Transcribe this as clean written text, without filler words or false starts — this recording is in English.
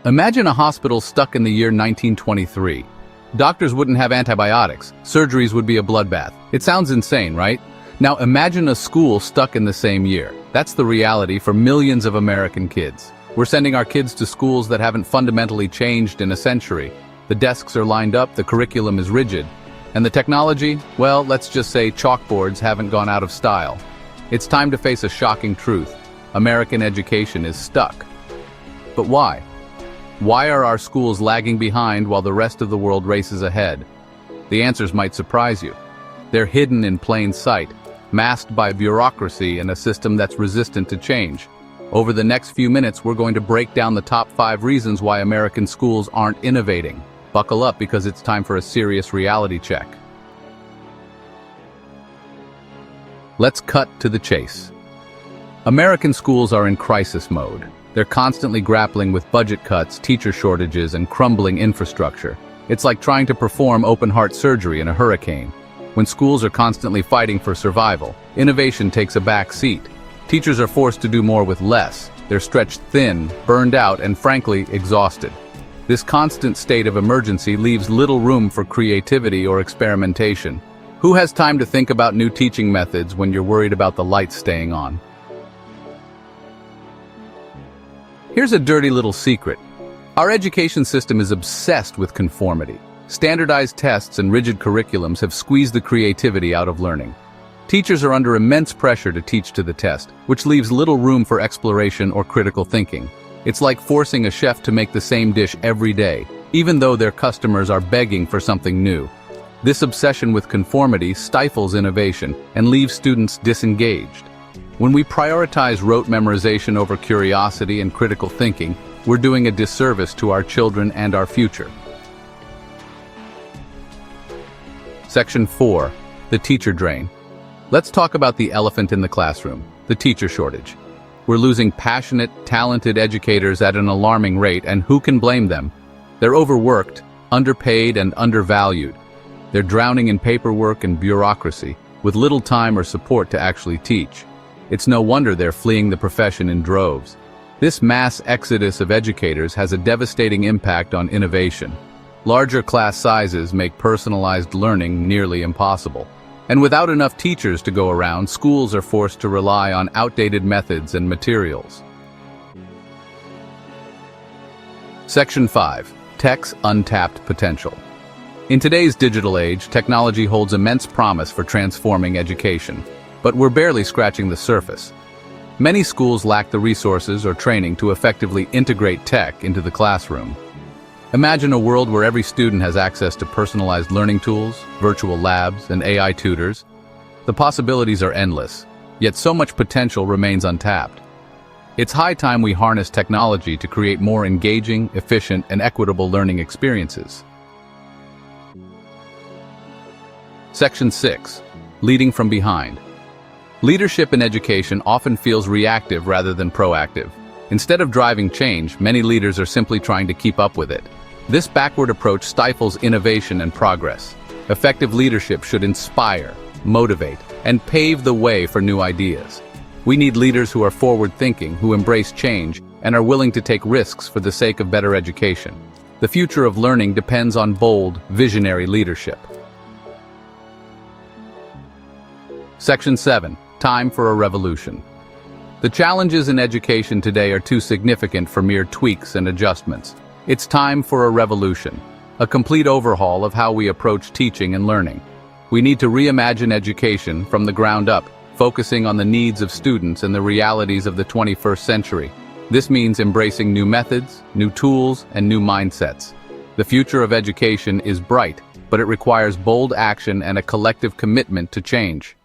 Imagine a hospital stuck in the year 1923. Doctors wouldn't have antibiotics. Surgeries would be a bloodbath. It sounds insane, right? Now imagine a school stuck in the same year. That's the reality for millions of American kids. We're sending our kids to schools that haven't fundamentally changed in a century. The desks are lined up, the curriculum is rigid. And the technology? Well, let's just say chalkboards haven't gone out of style. It's time to face a shocking truth. American education is stuck. But why? Why are our schools lagging behind while the rest of the world races ahead? The answers might surprise you. They're hidden in plain sight, masked by bureaucracy and a system that's resistant to change. Over the next few minutes, we're going to break down the top 5 reasons why American schools aren't innovating. Buckle up because it's time for a serious reality check. Let's cut to the chase. American schools are in crisis mode. They're constantly grappling with budget cuts, teacher shortages, and crumbling infrastructure. It's like trying to perform open-heart surgery in a hurricane. When schools are constantly fighting for survival, innovation takes a back seat. Teachers are forced to do more with less. They're stretched thin, burned out, and frankly, exhausted. This constant state of emergency leaves little room for creativity or experimentation. Who has time to think about new teaching methods when you're worried about the lights staying on? Here's a dirty little secret. Our education system is obsessed with conformity. Standardized tests and rigid curriculums have squeezed the creativity out of learning. Teachers are under immense pressure to teach to the test, which leaves little room for exploration or critical thinking. It's like forcing a chef to make the same dish every day, even though their customers are begging for something new. This obsession with conformity stifles innovation and leaves students disengaged. When we prioritize rote memorization over curiosity and critical thinking, we're doing a disservice to our children and our future. Section 4. The teacher drain. Let's talk about the elephant in the classroom, the teacher shortage. We're losing passionate, talented educators at an alarming rate, and who can blame them? They're overworked, underpaid, and undervalued. They're drowning in paperwork and bureaucracy, with little time or support to actually teach. It's no wonder they're fleeing the profession in droves. This mass exodus of educators has a devastating impact on innovation. Larger class sizes make personalized learning nearly impossible. And without enough teachers to go around, schools are forced to rely on outdated methods and materials. Section 5. Tech's untapped potential. In today's digital age, technology holds immense promise for transforming education. But we're barely scratching the surface. Many schools lack the resources or training to effectively integrate tech into the classroom. Imagine a world where every student has access to personalized learning tools, virtual labs, and AI tutors. The possibilities are endless, yet so much potential remains untapped. It's high time we harness technology to create more engaging, efficient, and equitable learning experiences. Section 6. Leading from behind. Leadership in education often feels reactive rather than proactive. Instead of driving change, many leaders are simply trying to keep up with it. This backward approach stifles innovation and progress. Effective leadership should inspire, motivate, and pave the way for new ideas. We need leaders who are forward-thinking, who embrace change, and are willing to take risks for the sake of better education. The future of learning depends on bold, visionary leadership. Section 7. Time for a revolution. The challenges in education today are too significant for mere tweaks and adjustments. It's time for a revolution, a complete overhaul of how we approach teaching and learning. We need to reimagine education from the ground up, focusing on the needs of students and the realities of the 21st century. This means embracing new methods, new tools, and new mindsets. The future of education is bright, but it requires bold action and a collective commitment to change.